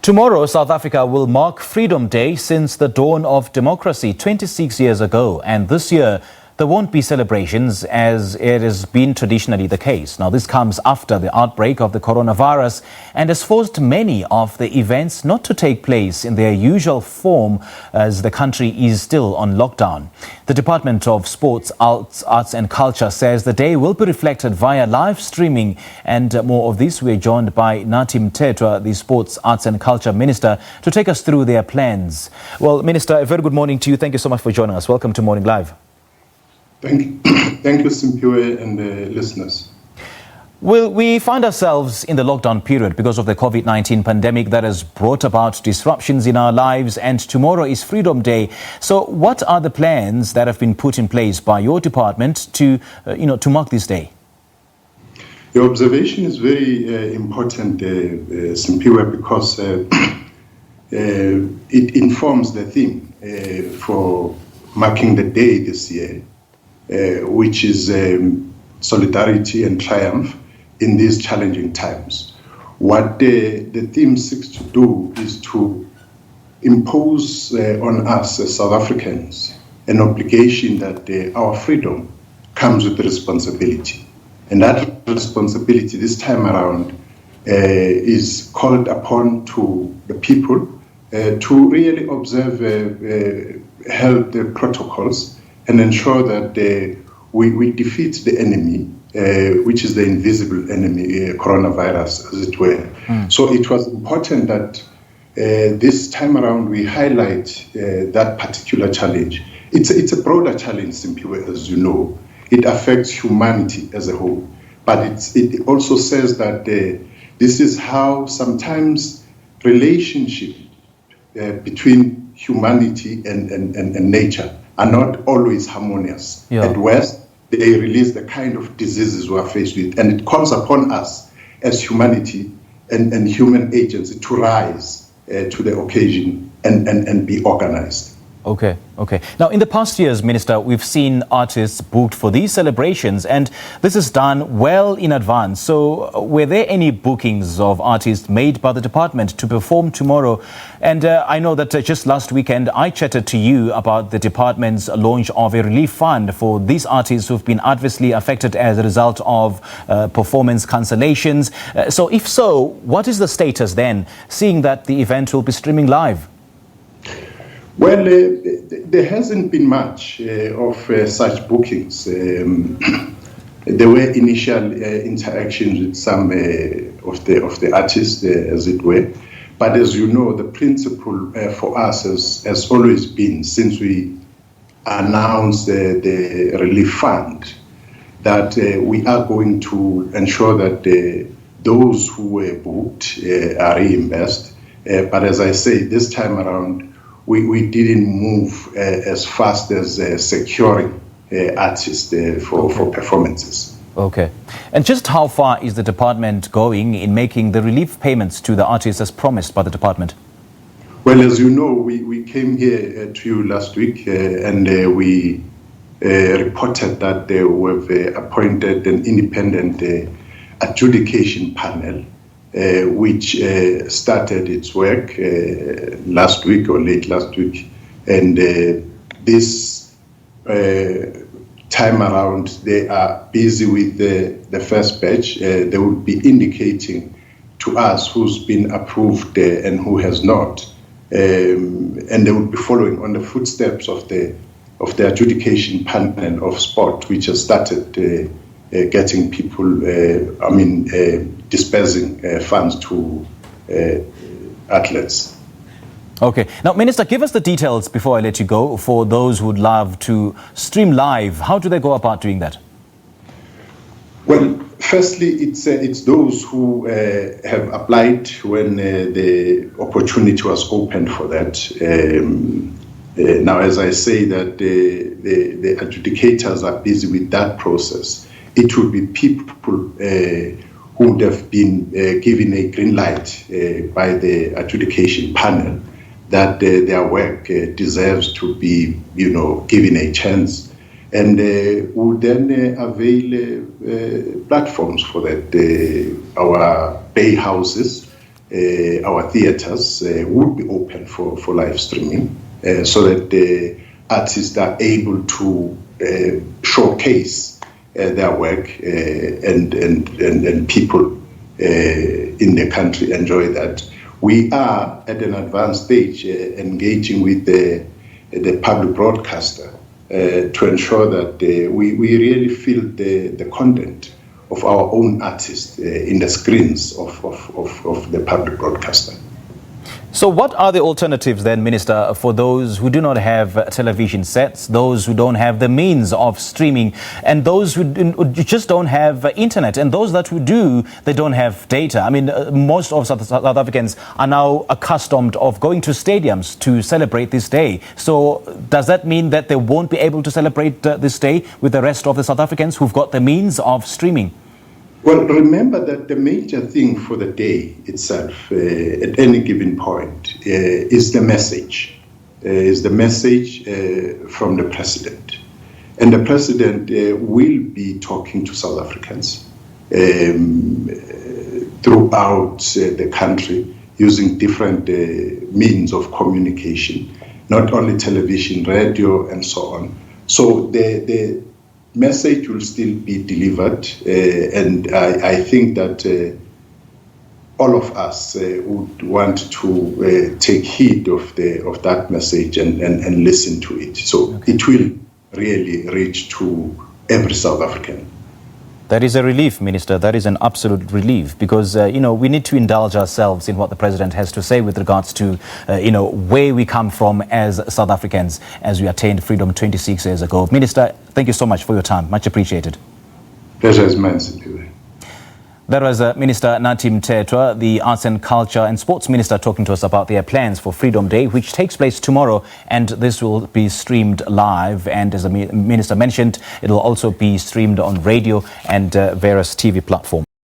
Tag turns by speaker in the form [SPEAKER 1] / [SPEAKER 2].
[SPEAKER 1] Tomorrow, South Africa will mark Freedom Day since the dawn of democracy 26 years ago. And this year, there won't be celebrations as it has been traditionally the case. Now, this comes after the outbreak of the coronavirus and has forced many of the events not to take place in their usual form as the country is still on lockdown. The Department of Sports, Arts and Culture says the day will be reflected via live streaming. And more of this, we're joined by Nathi Mthethwa, the Sports, Arts and Culture Minister, to take us through their plans. Well, Minister, a very good morning to you. Thank you so much for joining us. Welcome to Morning Live.
[SPEAKER 2] Thank you, Simpiwe and the listeners.
[SPEAKER 1] Well, we find ourselves in the lockdown period because of the COVID-19 pandemic that has brought about disruptions in our lives, and tomorrow is Freedom Day. So what are the plans that have been put in place by your department to mark this day?
[SPEAKER 2] Your observation is very important, Simpiwe, because it informs the theme for marking the day this year, which is solidarity and triumph in these challenging times. What the theme seeks to do is to impose on us as South Africans an obligation that our freedom comes with responsibility. And that responsibility this time around is called upon to the people to really observe health protocols and ensure that we defeat the enemy, which is the invisible enemy, coronavirus, as it were. So it was important that this time around we highlight that particular challenge. It's a broader challenge, simply, as you know. It affects humanity as a whole. But it also says that this is how sometimes relationship between humanity and nature are not always harmonious.
[SPEAKER 1] Yeah.
[SPEAKER 2] At worst, they release the kind of diseases we are faced with. And it calls upon us as humanity and human agency to rise to the occasion and be organized.
[SPEAKER 1] Okay. Now, in the past years, Minister, we've seen artists booked for these celebrations, and this is done well in advance. So were there any bookings of artists made by the department to perform tomorrow? And I know that just last weekend, I chatted to you about the department's launch of a relief fund for these artists who've been adversely affected as a result of performance cancellations. So if so, what is the status then, seeing that the event will be streaming live?
[SPEAKER 2] Well, there hasn't been much of such bookings. There were initial interactions with some of the artists, as it were. But as you know, the principle for us has always been, since we announced the relief fund, that we are going to ensure that those who were booked are reimbursed. But as I say, this time around, we didn't move as fast as securing artists for performances.
[SPEAKER 1] Okay. And just how far is the department going in making the relief payments to the artists as promised by the department?
[SPEAKER 2] Well, as you know, we came here to you last week and we reported that we've appointed an independent adjudication panel which started its work last week or late last week. And this time around, they are busy with the first batch. They will be indicating to us who's been approved and who has not. And they will be following on the footsteps of the adjudication panel of sport, which has started getting people, dispersing funds to athletes.
[SPEAKER 1] Okay. Now, Minister, give us the details before I let you go for those who would love to stream live. How do they go about doing that?
[SPEAKER 2] Well, firstly, it's those who have applied when the opportunity was opened for that. Now, as I say that the adjudicators are busy with that process, it will be people who would have been given a green light by the adjudication panel that their work deserves to be, given a chance, and would then avail platforms for that. Our bay houses our theaters would be open for live streaming so that the artists are able to showcase their work and people in the country enjoy that. We are at an advanced stage engaging with the public broadcaster to ensure that we really feel the content of our own artists in the screens of the public broadcaster.
[SPEAKER 1] So what are the alternatives then, Minister, for those who do not have television sets, those who don't have the means of streaming, and those who just don't have internet, and those that who do, they don't have data? I mean, most of South Africans are now accustomed of going to stadiums to celebrate this day. So does that mean that they won't be able to celebrate this day with the rest of the South Africans who've got the means of streaming?
[SPEAKER 2] Well, remember that the major thing for the day itself, at any given point, is the message. From the president. And the president will be talking to South Africans throughout the country using different means of communication, not only television, radio, and so on. So the message will still be delivered, and I think that all of us would want to take heed of that message and listen to it. So It will really reach to every South African.
[SPEAKER 1] That is a relief, Minister. That is an absolute relief because, we need to indulge ourselves in what the President has to say with regards to, where we come from as South Africans as we attained freedom 26 years ago. Minister, thank you so much for your time. Much appreciated.
[SPEAKER 2] Pleasure is mine, Sipiwe.
[SPEAKER 1] That was Minister Nathi Mthethwa, the Arts and Culture and Sports Minister, talking to us about their plans for Freedom Day, which takes place tomorrow, and this will be streamed live. And as the Minister mentioned, it will also be streamed on radio and various TV platforms.